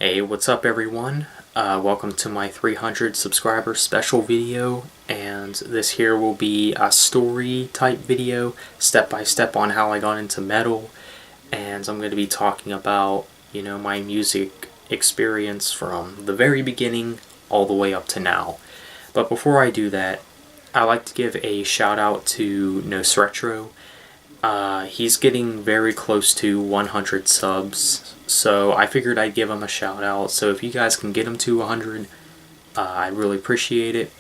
Hey, what's up everyone? Welcome to my 300 subscriber special video, and this here will be a story type video, step by step on how I got into metal, and I'm going to be talking about, my music experience from the very beginning all the way up to now. But before I do that, I like to give a shout out to Nosretro. He's getting very close to 100 subs, so I figured I'd give him a shout out. So if you guys can get him to 100, I'd really appreciate it.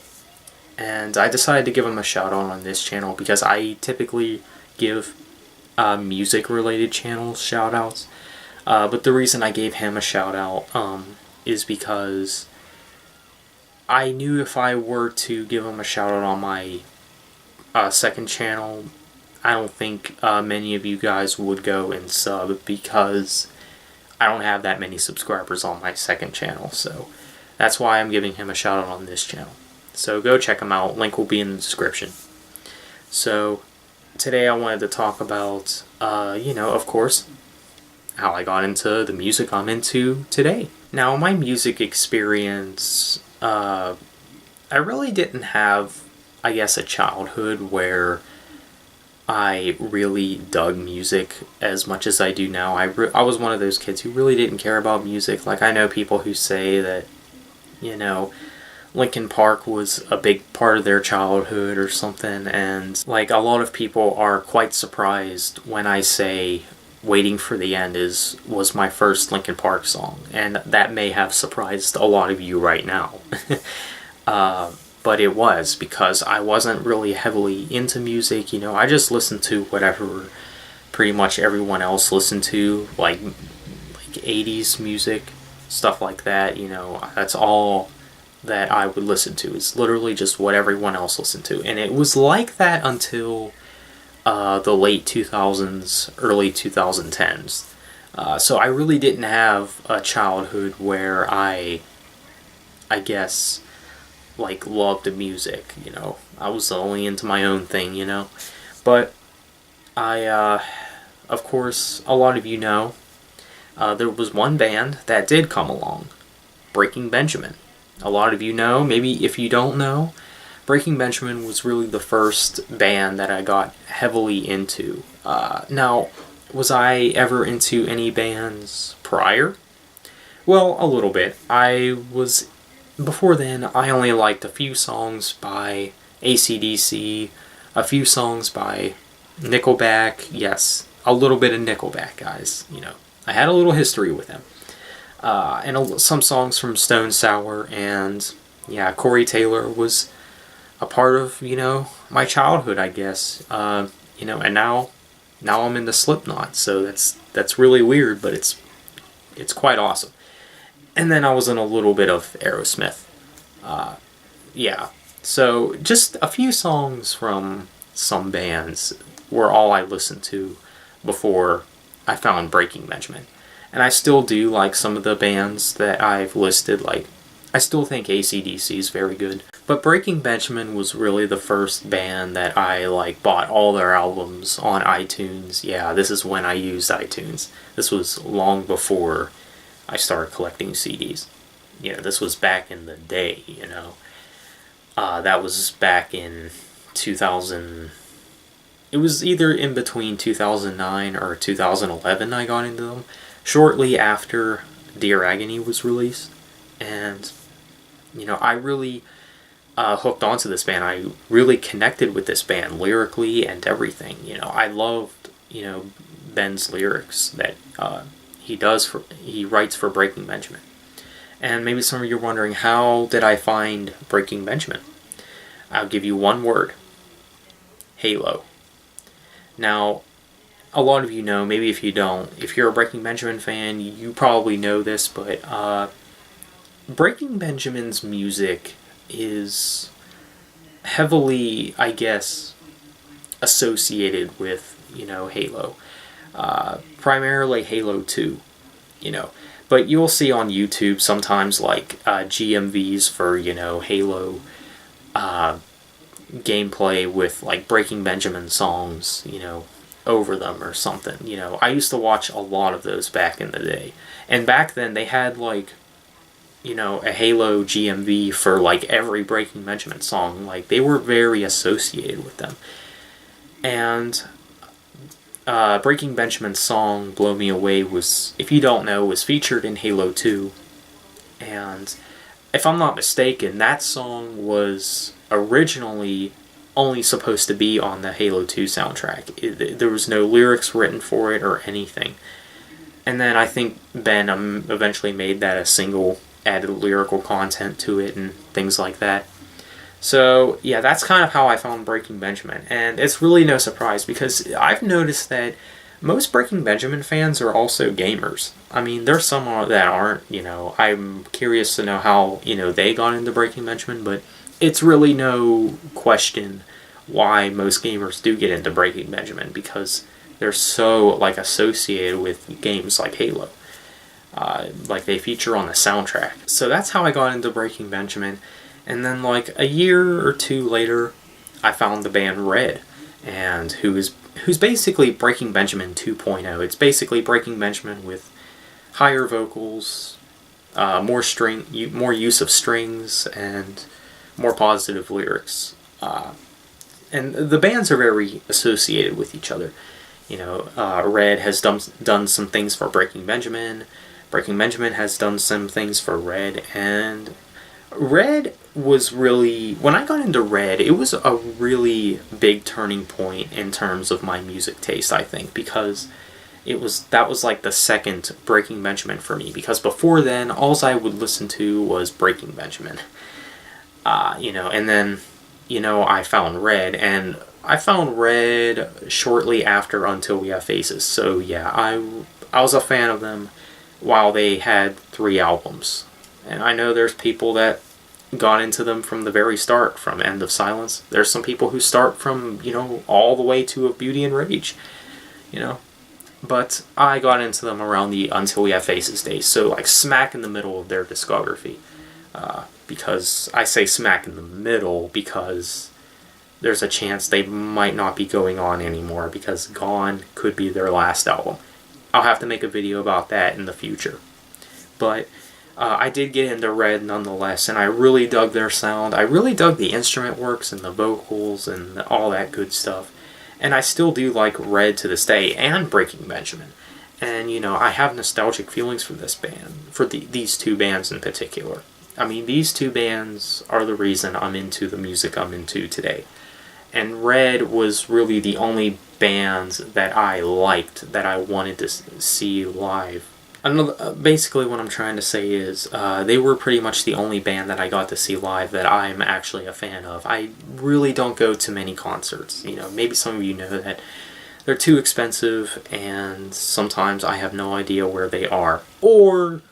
And I decided to give him a shout out on this channel because I typically give music related channels shout outs. But the reason I gave him a shout out is because I knew if I were to give him a shout out on my second channel, I don't think many of you guys would go and sub because I don't have that many subscribers on my second channel. So that's why I'm giving him a shout out on this channel. So go check him out. Link will be in the description. So today I wanted to talk about, of course, how I got into the music I'm into today. Now, my music experience, I really didn't have, I guess, a childhood where I really dug music as much as I do now. I was one of those kids who really didn't care about music. Like, I know people who say that, Linkin Park was a big part of their childhood or something, and like a lot of people are quite surprised when I say Waiting for the End was my first Linkin Park song, and that may have surprised a lot of you right now. But it was because I wasn't really heavily into music. I just listened to whatever pretty much everyone else listened to, like 80s music, stuff like that. That's all that I would listen to. It's literally just what everyone else listened to. And it was like that until the late 2000s, early 2010s. So I really didn't have a childhood where I guess, loved the music, I was only into my own thing, But I, of course, a lot of you know, there was one band that did come along, Breaking Benjamin. A lot of you know, maybe if you don't know, Breaking Benjamin was really the first band that I got heavily into. Now, was I ever into any bands prior? Well, a little bit. Before then, I only liked a few songs by AC/DC, a few songs by Nickelback. Yes, a little bit of Nickelback, guys. I had a little history with them. And some songs from Stone Sour, and yeah, Corey Taylor was a part of, my childhood, I guess. And now I'm into Slipknot, so that's really weird, but it's quite awesome. And then I was in a little bit of Aerosmith. Yeah. So just a few songs from some bands were all I listened to before I found Breaking Benjamin. And I still do like some of the bands that I've listed. I still think AC/DC is very good. But Breaking Benjamin was really the first band that I bought all their albums on iTunes. Yeah, this is when I used iTunes. This was long before I started collecting CDs. This was back in the day, That was back in 2000. It was either in between 2009 or 2011 I got into them. Shortly after Dear Agony was released. And, I really hooked onto this band. I really connected with this band lyrically and everything. I loved, Ben's lyrics that he writes for Breaking Benjamin. And maybe some of you are wondering, how did I find Breaking Benjamin? I'll give you one word. Halo. Now, a lot of you know, maybe if you don't, if you're a Breaking Benjamin fan, you probably know this, but Breaking Benjamin's music is heavily, I guess, associated with, Halo. Primarily Halo 2, But you'll see on YouTube sometimes GMVs for, Halo gameplay with Breaking Benjamin songs, over them or something. You know, I used to watch a lot of those back in the day. And back then they had like, you know, a Halo GMV for like every Breaking Benjamin song. Like they were very associated with them. And Breaking Benjamin's song Blow Me Away was, if you don't know, was featured in Halo 2. And if I'm not mistaken, that song was originally only supposed to be on the Halo 2 soundtrack. There was no lyrics written for it or anything. And then I think Ben eventually made that a single, added lyrical content to it and things like that. So, yeah, that's kind of how I found Breaking Benjamin. And it's really no surprise because I've noticed that most Breaking Benjamin fans are also gamers. I mean, there's some that aren't, you know. I'm curious to know how, you know, they got into Breaking Benjamin, but it's really no question why most gamers do get into Breaking Benjamin because they're so, like, associated with games like Halo. Like, they feature on the soundtrack. So that's how I got into Breaking Benjamin. And then, like, a year or two later, I found the band Red, and who's basically Breaking Benjamin 2.0. It's basically Breaking Benjamin with higher vocals, more use of strings, and more positive lyrics. And the bands are very associated with each other. You know, Red has done some things for Breaking Benjamin. Breaking Benjamin has done some things for Red, and Red was really, when I got into Red, it was a really big turning point in terms of my music taste, I think, because that was like the second Breaking Benjamin for me, because before then, all I would listen to was Breaking Benjamin. You know, and then, you know, I found Red, and I found Red shortly after Until We Have Faces, so yeah, I was a fan of them while they had 3 albums. And I know there's people that got into them from the very start, from End of Silence. There's some people who start from, you know, all the way to Of Beauty and Rage, you know. But I got into them around the Until We Have Faces days, so like smack in the middle of their discography. Because I say smack in the middle because there's a chance they might not be going on anymore, because Gone could be their last album. I'll have to make a video about that in the future. But I did get into Red nonetheless, and I really dug their sound. I really dug the instrument works and the vocals and all that good stuff. And I still do like Red to this day, and Breaking Benjamin. And, you know, I have nostalgic feelings for this band, for these 2 bands in particular. I mean, these 2 bands are the reason I'm into the music I'm into today. And Red was really the only bands that I liked, that I wanted to see live. Basically what I'm trying to say is they were pretty much the only band that I got to see live that I'm actually a fan of. I really don't go to many concerts. You know, maybe some of you know that they're too expensive, and sometimes I have no idea where they are. Or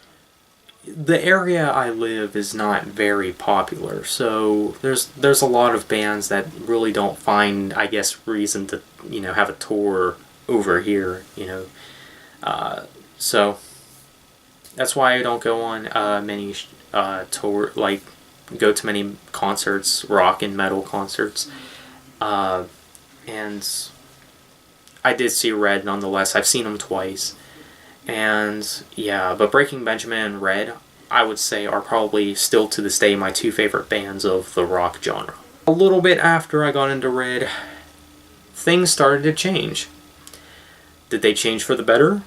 the area I live is not very popular, so there's a lot of bands that really don't find, I guess, reason to, you know, have a tour over here, you know. So that's why I don't go on many go to many concerts, rock and metal concerts. And I did see Red nonetheless. I've seen them twice. And yeah, but Breaking Benjamin and Red, I would say, are probably still to this day my 2 favorite bands of the rock genre. A little bit after I got into Red, things started to change. Did they change for the better?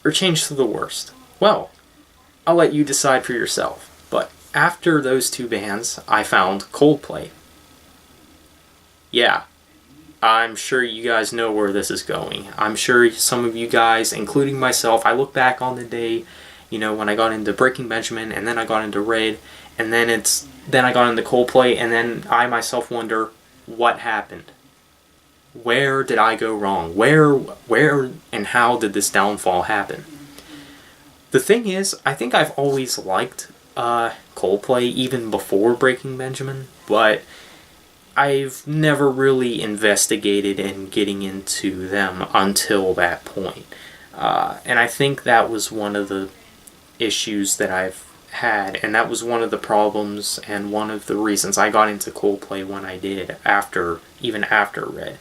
Or change for the worst? Well, I'll let you decide for yourself. But after those 2 bands, I found Coldplay. Yeah, I'm sure you guys know where this is going. I'm sure some of you guys, including myself, I look back on the day, you know, when I got into Breaking Benjamin, and then I got into Red, and then I got into Coldplay, and then I myself wonder, what happened? Where did I go wrong? Where and how did this downfall happen? The thing is, I think I've always liked Coldplay even before Breaking Benjamin, but I've never really investigated in getting into them until that point. And I think that was one of the issues that I've had, and that was one of the problems and one of the reasons I got into Coldplay when I did, even after Red.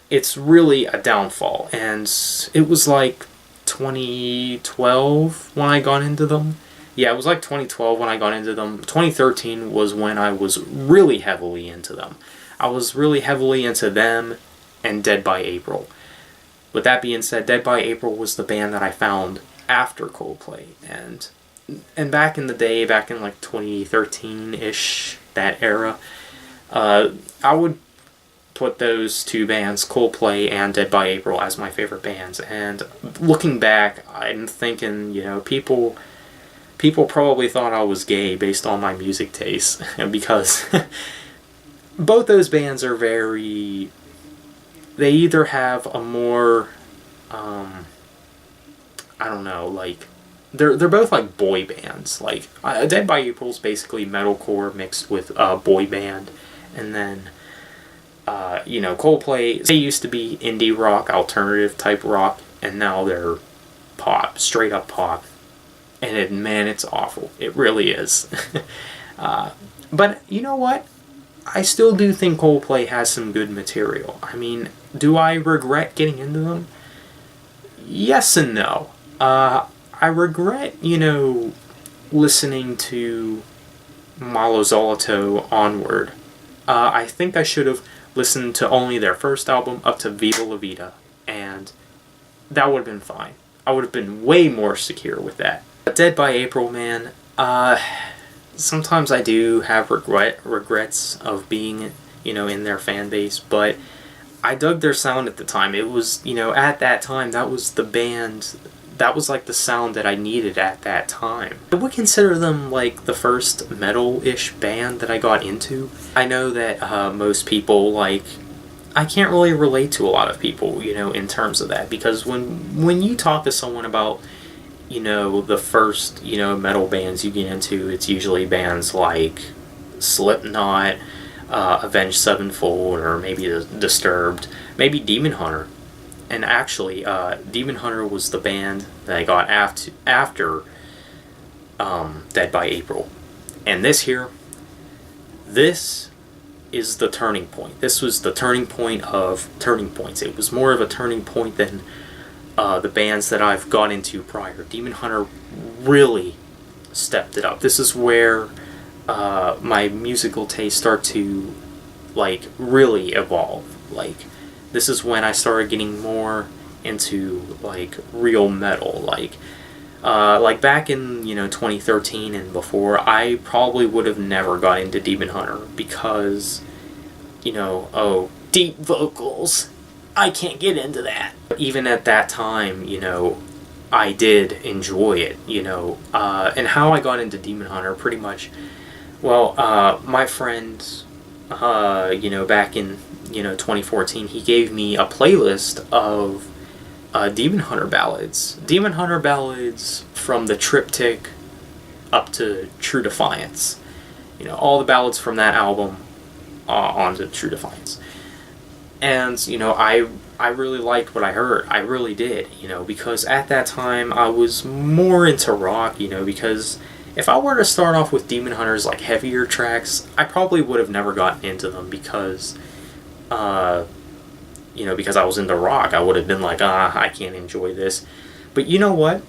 it's really a downfall. And it was like 2012 when I got into them. Yeah, it was like 2012 when I got into them. 2013 was when I was really heavily into them. I was really heavily into them and Dead by April. With that being said, Dead by April was the band that I found after Coldplay. And back in the day, back in like 2013-ish, that era, I would put those two bands, Coldplay and Dead by April, as my favorite bands. And looking back, I'm thinking, people probably thought I was gay based on my music taste, because both those bands are very... They either have a more... I don't know, like... They're both like boy bands. Like, Dead by April's basically metalcore mixed with boy band. And then, Coldplay, they used to be indie rock, alternative type rock, and now they're pop, straight up pop. And man, it's awful. It really is. But you know what? I still do think Coldplay has some good material. I mean, do I regret getting into them? Yes and no. I regret, listening to Malo Zoloto onward. I think I should have listened to only their first album up to Viva La Vida, and that would have been fine. I would have been way more secure with that. Dead by April, man, sometimes I do have regrets of being, in their fan base, but I dug their sound at the time. It was, at that time, that was the band... That was like the sound that I needed at that time. I would consider them like the first metal-ish band that I got into. I know that most people, I can't really relate to a lot of people, in terms of that. Because when you talk to someone about, the first, metal bands you get into, it's usually bands like Slipknot, Avenged Sevenfold, or maybe Disturbed, maybe Demon Hunter. And actually, Demon Hunter was the band that I got after Dead by April. And this is the turning point. This was the turning point of turning points. It was more of a turning point than the bands that I've got into prior. Demon Hunter really stepped it up. This is where my musical tastes start to, really evolve. This is when I started getting more into, real metal. Back in, 2013 and before, I probably would have never got into Demon Hunter because, deep vocals. I can't get into that. Even at that time, I did enjoy it, and how I got into Demon Hunter, pretty much, my friend, back in, 2014, he gave me a playlist of Demon Hunter ballads. Demon Hunter ballads from the Triptych up to True Defiance. All the ballads from that album onto True Defiance. And, I really liked what I heard. I really did, because at that time I was more into rock, because if I were to start off with Demon Hunter's, heavier tracks, I probably would have never gotten into them because... because I was into rock. I would have been like, I can't enjoy this. But you know what?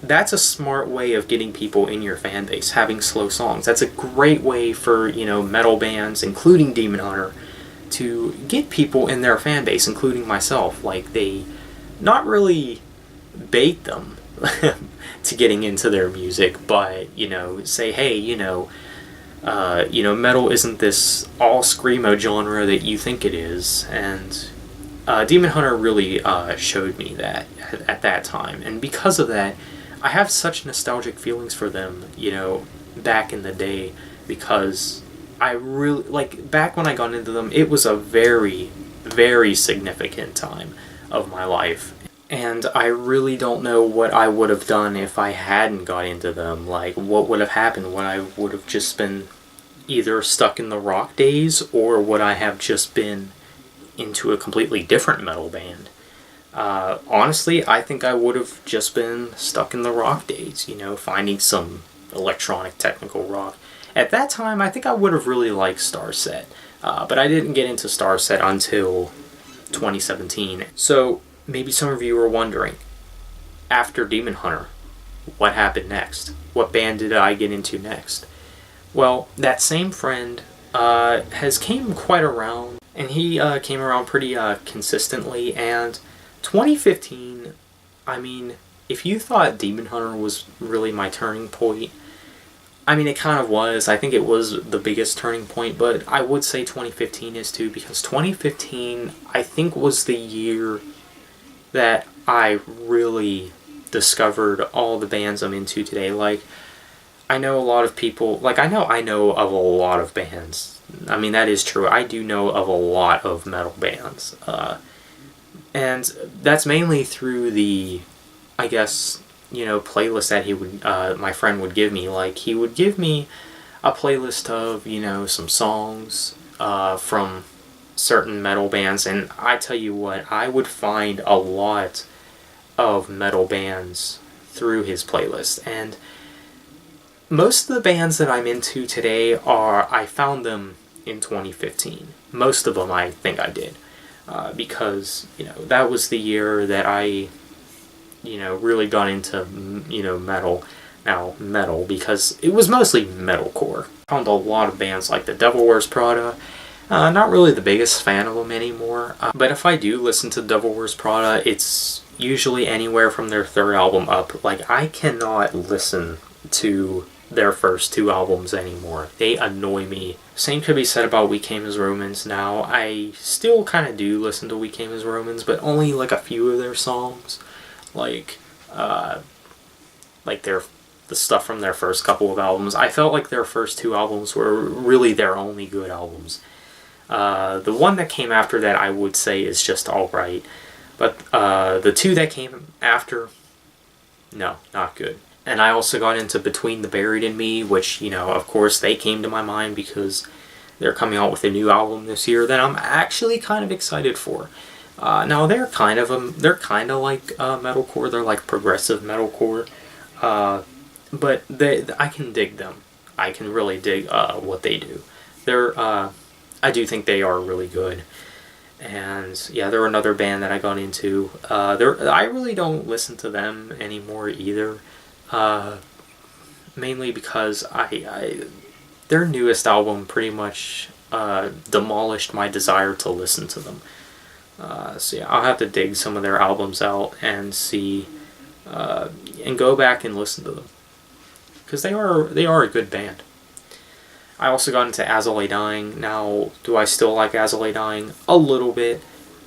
That's a smart way of getting people in your fan base, having slow songs. That's a great way for, metal bands, including Demon Hunter, to get people in their fan base, including myself. They not really bait them to getting into their music, but, say, hey, metal isn't this all screamo genre that you think it is, and Demon Hunter really showed me that at that time, and because of that, I have such nostalgic feelings for them, back in the day, because I really, back when I got into them, it was a very, very significant time of my life. And I really don't know what I would have done if I hadn't got into them. What would have happened? Would I would have just been either stuck in the rock days, or would I have just been into a completely different metal band? Honestly, I think I would have just been stuck in the rock days, finding some electronic technical rock. At that time, I think I would have really liked Starset, but I didn't get into Starset until 2017. So maybe some of you are wondering, after Demon Hunter, what happened next? What band did I get into next? Well, that same friend has came quite around, and he came around pretty consistently, and 2015, I mean, if you thought Demon Hunter was really my turning point, I mean, it kind of was. I think it was the biggest turning point, but I would say 2015 is too, because 2015, I think, was the year that I really discovered all the bands I'm into today. Like, I know a lot of people, like, I know of a lot of bands. I mean, that is true. I do know of a lot of metal bands. And that's mainly through the, I guess, playlist that he would, my friend would give me. Like, he would give me a playlist of, some songs from certain metal bands, and I tell you what, I would find a lot of metal bands through his playlist, and most of the bands that I'm into today I found them in 2015. Most of them I think I did, because, that was the year that I, really got into, metal. Now, metal, because it was mostly metalcore. I found a lot of bands like the Devil Wears Prada. Not really the biggest fan of them anymore, but if I do listen to Devil Wears Prada, it's usually anywhere from their third album up. Like, I cannot listen to their first two albums anymore. They annoy me. Same could be said about We Came as Romans. Now, I still kind of do listen to We Came as Romans, but only like a few of their songs. Like the stuff from their first couple of albums. I felt like their first two albums were really their only good albums. The one that came after that, I would say, is just alright. But the two that came after, no, not good. And I also got into Between the Buried and Me, which, of course, they came to my mind because they're coming out with a new album this year that I'm actually kind of excited for. Now, they're kind of like metalcore. They're like progressive metalcore. But I can dig them. I can really dig what they do. I do think they are really good. And yeah, they're another band that I got into. I really don't listen to them anymore either. Mainly because their newest album pretty much demolished my desire to listen to them. So yeah, I'll have to dig some of their albums out and see, and go back and listen to them, because they are a good band. I also got into As I Lay Dying. Now, do I still like As I Lay Dying? A little bit.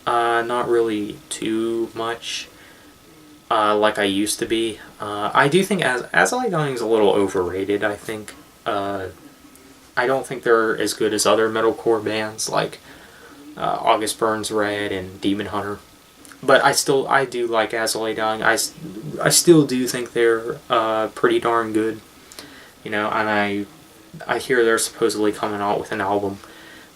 Not really too much like I used to be. I do think As I Lay Dying is a little overrated, I think. I don't think they're as good as other metalcore bands like August Burns Red and Demon Hunter. But I do like As I Lay Dying. I still do think they're pretty darn good. And I hear they're supposedly coming out with an album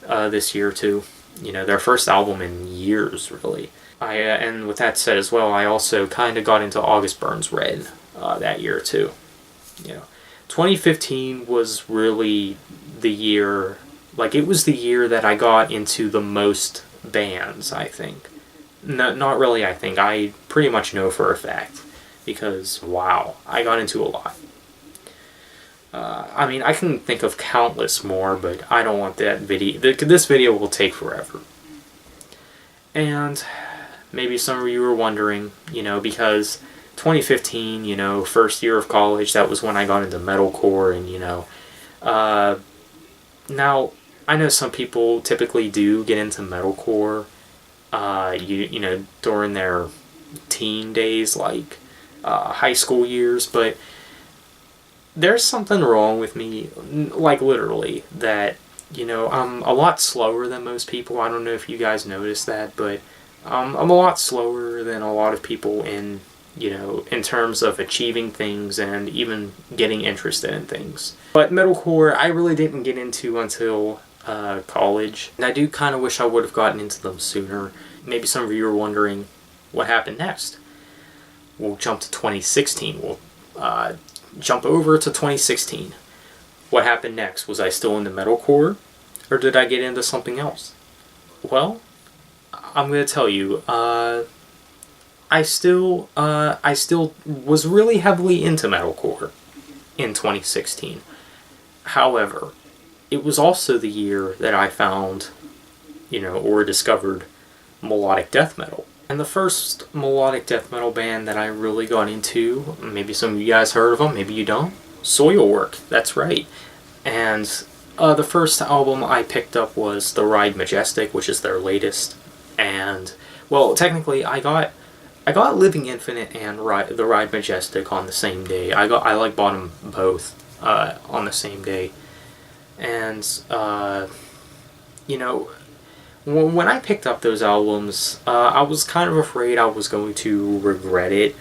this year too. Their first album in years, really. And with that said as well, I also kind of got into August Burns Red that year too. 2015 was really the year, like, it was the year that I got into the most bands, I think. No, not really, I think. I pretty much know for a fact, because, wow, I got into a lot. I mean, I can think of countless more, but I don't want that video. This video will take forever. And maybe some of you are wondering, because 2015, first year of college, that was when I got into metalcore, and, now, I know some people typically do get into metalcore, during their teen days, like, high school years, but there's something wrong with me, like, literally, that, I'm a lot slower than most people. I don't know if you guys noticed that, but I'm a lot slower than a lot of people in terms of achieving things and even getting interested in things. But metalcore, I really didn't get into until college, and I do kind of wish I would have gotten into them sooner. Maybe some of you are wondering what happened next. We'll jump to 2016. We'll jump over to 2016. What happened next? Was I still into metalcore, or did I get into something else? Well, I'm gonna tell you, I still was really heavily into metalcore in 2016. However, it was also the year that I found, or discovered melodic death metal. And the first melodic death metal band that I really got into, maybe some of you guys heard of them, maybe you don't, Soilwork, that's right. And the first album I picked up was The Ride Majestic, which is their latest. And, well, technically I got Living Infinite and The Ride Majestic on the same day. I bought them both on the same day. And, when I picked up those albums, I was kind of afraid I was going to regret it.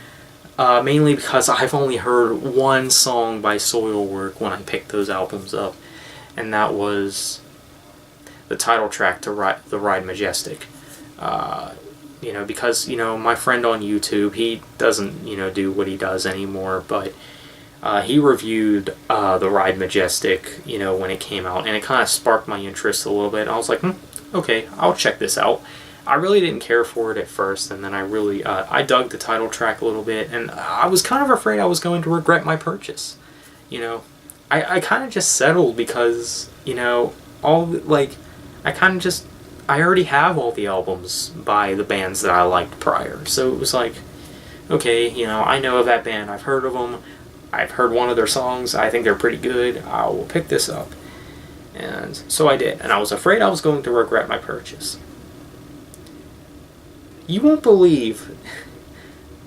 Mainly because I've only heard one song by Soilwork when I picked those albums up. And that was the title track to The Ride Majestic. Because, my friend on YouTube, he doesn't, do what he does anymore, but he reviewed The Ride Majestic, when it came out, and it kind of sparked my interest a little bit. I was like, okay, I'll check this out. I really didn't care for it at first, and then I dug the title track a little bit, and I was kind of afraid I was going to regret my purchase. I kind of just settled because, I already have all the albums by the bands that I liked prior. So it was like, okay, I know of that band. I've heard of them. I've heard one of their songs. I think they're pretty good. I will pick this up. And so I did. And I was afraid I was going to regret my purchase. You won't believe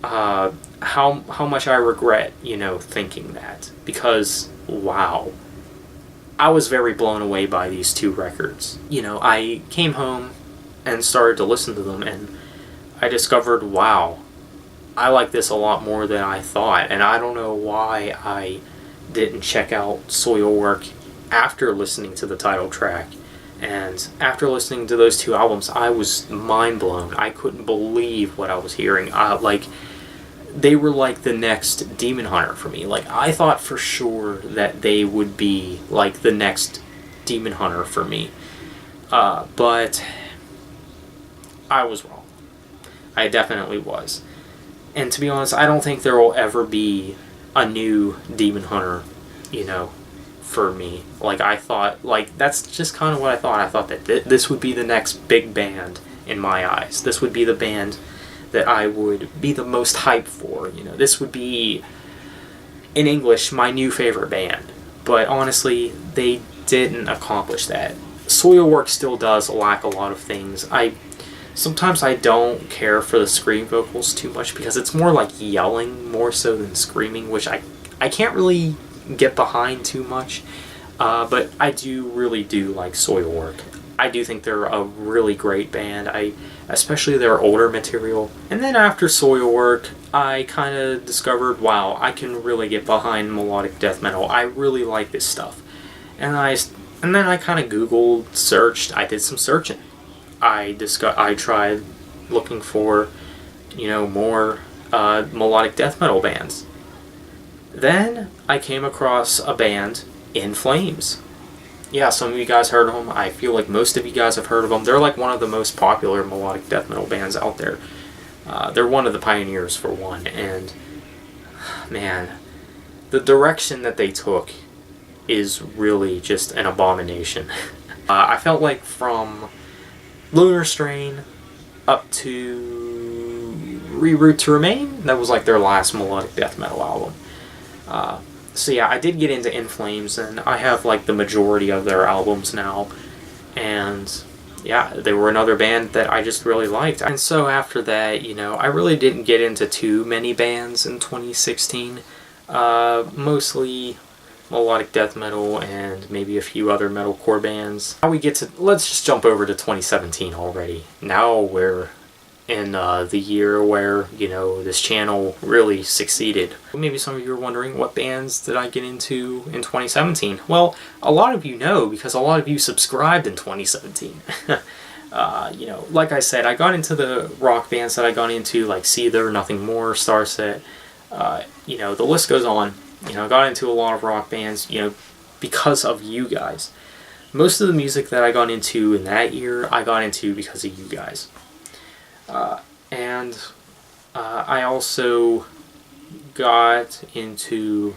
how much I regret, thinking that. Because, wow. I was very blown away by these two records. I came home and started to listen to them, and I discovered, wow, I like this a lot more than I thought. And I don't know why I didn't check out Soilwork after listening to the title track. And after listening to those two albums, I was mind blown. I couldn't believe what I was hearing. They were like the next Demon Hunter for me. I thought for sure that they would be like the next Demon Hunter for me. But I was wrong. I definitely was. And to be honest, I don't think there will ever be a new Demon Hunter, for me. I thought, that's just kind of what I thought. I thought that this would be the next big band in my eyes. This would be the band that I would be the most hyped for. This would be, in English, my new favorite band. But honestly, they didn't accomplish that. Soilwork still does lack a lot of things. Sometimes I don't care for the scream vocals too much because it's more like yelling more so than screaming, which I can't really get behind too much. But I really do like Soilwork. I do think they're a really great band. Especially their older material. And then after Soilwork, I kind of discovered, wow, I can really get behind melodic death metal. I really like this stuff. And then I kind of Googled, searched, I did some searching. I tried looking for, more melodic death metal bands. Then I came across a band, In Flames. Yeah, some of you guys heard of them. I feel like most of you guys have heard of them. They're like one of the most popular melodic death metal bands out there. They're one of the pioneers for one. And, man, the direction that they took is really just an abomination. I felt like from Lunar Strain up to Reroute to Remain, that was like their last melodic death metal album. So yeah, I did get into In Flames, and I have the majority of their albums now, and yeah, they were another band that I just really liked. And so after that, I really didn't get into too many bands in 2016, mostly melodic death metal and maybe a few other metalcore bands. Now let's just jump over to 2017 already. Now we're in the year where, this channel really succeeded. Maybe some of you are wondering, what bands did I get into in 2017? Well, a lot of you know, because a lot of you subscribed in 2017. Like I said, I got into the rock bands that I got into, like Seether, Nothing More, Starset. The list goes on. I got into a lot of rock bands, because of you guys. Most of the music that I got into in that year, I got into because of you guys. And I also got into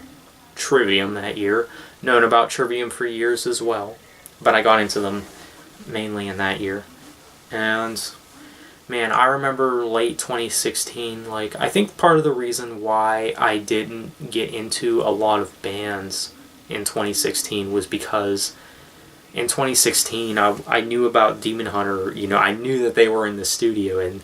Trivium that year. Known about Trivium for years as well, but I got into them mainly in that year. And man, I remember late 2016, like, I think part of the reason why I didn't get into a lot of bands in 2016 was because in 2016 I knew about Demon Hunter. I knew that they were in the studio, and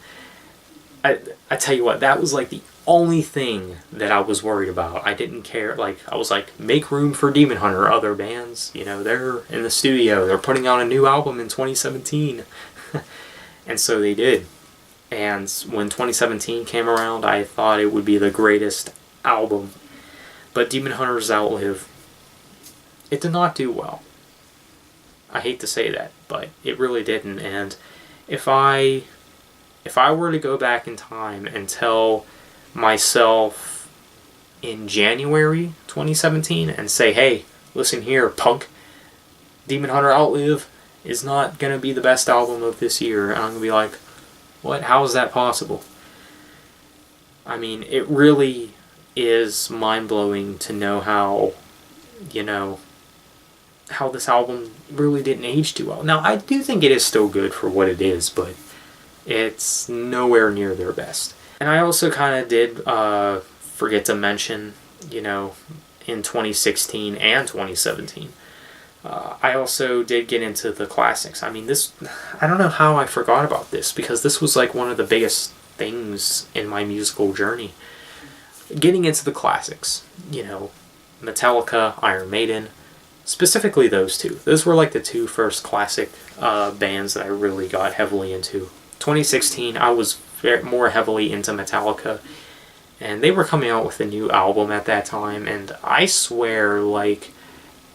I tell you what, that was like the only thing that I was worried about. I didn't care. Like, I was like, make room for Demon Hunter. Other bands, they're in the studio. They're putting out a new album in 2017. And so they did. And when 2017 came around, I thought it would be the greatest album. But Demon Hunter's Outlive, it did not do well. I hate to say that, but it really didn't. And if I were to go back in time and tell myself in January 2017 and say, hey, listen here, punk, Demon Hunter Outlive is not going to be the best album of this year, and I'm going to be like, what? How is that possible? I mean, it really is mind-blowing to know how this album really didn't age too well. Now, I do think it is still good for what it is, but it's nowhere near their best. And I also kind of did forget to mention, in 2016 and 2017, I also did get into the classics. I mean, I don't know how I forgot about this, because this was like one of the biggest things in my musical journey. Getting into the classics, Metallica, Iron Maiden, specifically those two. Those were like the two first classic bands that I really got heavily into. 2016, I was more heavily into Metallica, and they were coming out with a new album at that time, and I swear, like,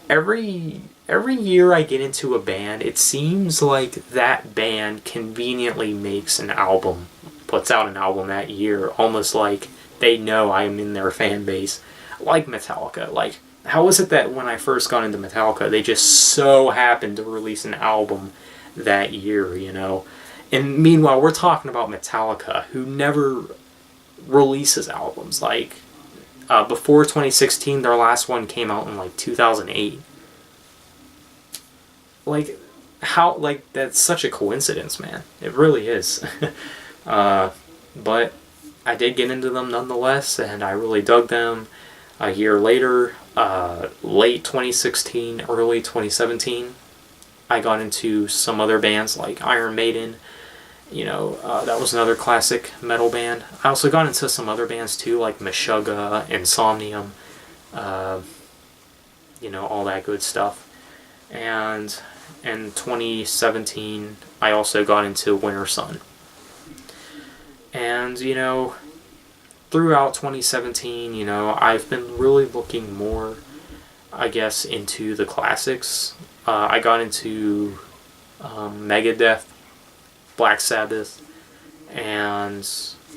every year I get into a band, it seems like that band conveniently makes an album, puts out an album that year, almost like they know I'm in their fan base. Like Metallica. Like, how is it that when I first got into Metallica, they just so happened to release an album that year, And meanwhile, we're talking about Metallica, who never releases albums. Like, before 2016, their last one came out in, like, 2008. Like, how, like, that's such a coincidence, man. It really is. But I did get into them nonetheless, and I really dug them. A year later, late 2016, early 2017, I got into some other bands like Iron Maiden. That was another classic metal band. I also got into some other bands too, like Meshuggah, Insomnium, all that good stuff. And in 2017, I also got into Winter Sun. And, throughout 2017, I've been really looking more, I guess, into the classics. I got into Megadeth, Black Sabbath, and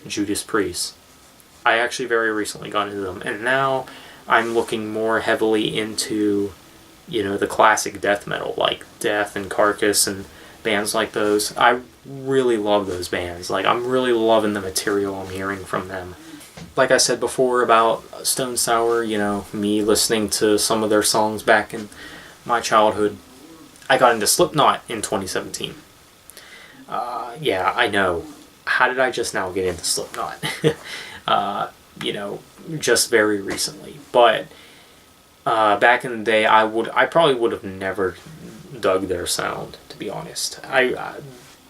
Judas Priest. I actually very recently got into them, and now I'm looking more heavily into, the classic death metal, like Death and Carcass and bands like those. I really love those bands. Like, I'm really loving the material I'm hearing from them. Like I said before about Stone Sour, me listening to some of their songs back in my childhood, I got into Slipknot in 2017. Yeah, I know. How did I just now get into Slipknot? Just very recently. But back in the day, I probably would have never dug their sound, to be honest.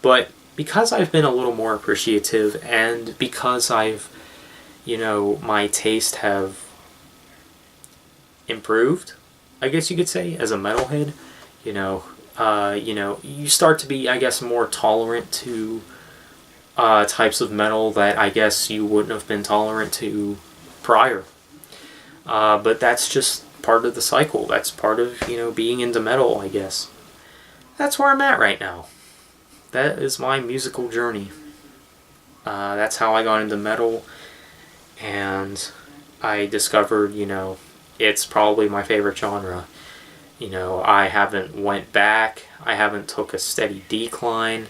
But because I've been a little more appreciative, and because I've, my taste have improved, I guess you could say, as a metalhead, you start to be, I guess, more tolerant to types of metal that I guess you wouldn't have been tolerant to prior. But that's just part of the cycle. That's part of, being into metal, I guess. That's where I'm at right now. That is my musical journey. That's how I got into metal, and I discovered, it's probably my favorite genre. I haven't went back. I haven't took a steady decline.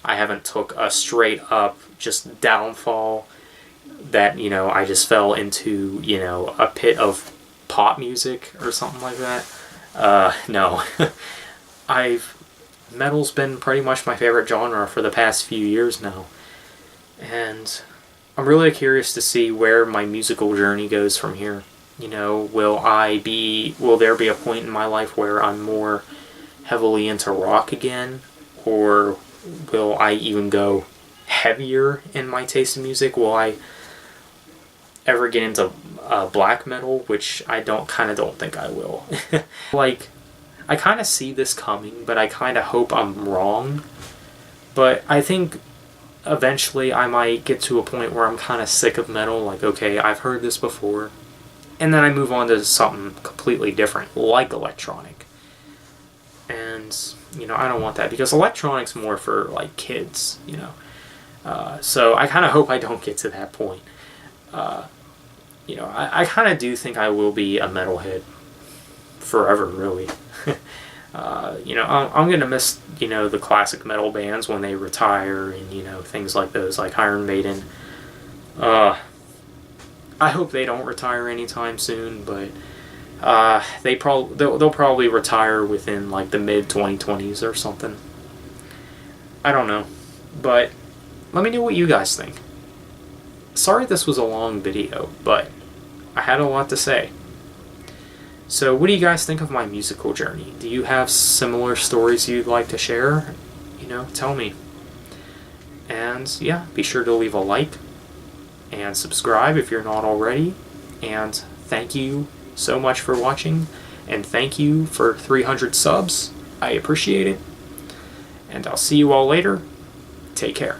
I haven't took a straight up just downfall that, I just fell into, a pit of pop music or something like that. No. Metal's been pretty much my favorite genre for the past few years now. And I'm really curious to see where my musical journey goes from here. Will there be a point in my life where I'm more heavily into rock again? Or will I even go heavier in my taste in music? Will I ever get into black metal, which I kind of don't think I will. I kind of see this coming, but I kind of hope I'm wrong. But I think eventually I might get to a point where I'm kind of sick of metal, like, okay, I've heard this before. And then I move on to something completely different, like electronic. And, I don't want that, because electronic's more for, like, kids, So I kind of hope I don't get to that point. I kind of do think I will be a metalhead forever, really. I'm going to miss, the classic metal bands when they retire and, things like those, like Iron Maiden. I hope they don't retire anytime soon, but they'll probably retire within, like, the mid-2020s or something. I don't know. But let me know what you guys think. Sorry this was a long video, but I had a lot to say. So what do you guys think of my musical journey? Do you have similar stories you'd like to share? Tell me. And yeah, be sure to leave a like and subscribe if you're not already. And thank you so much for watching. And thank you for 300 subs. I appreciate it. And I'll see you all later. Take care.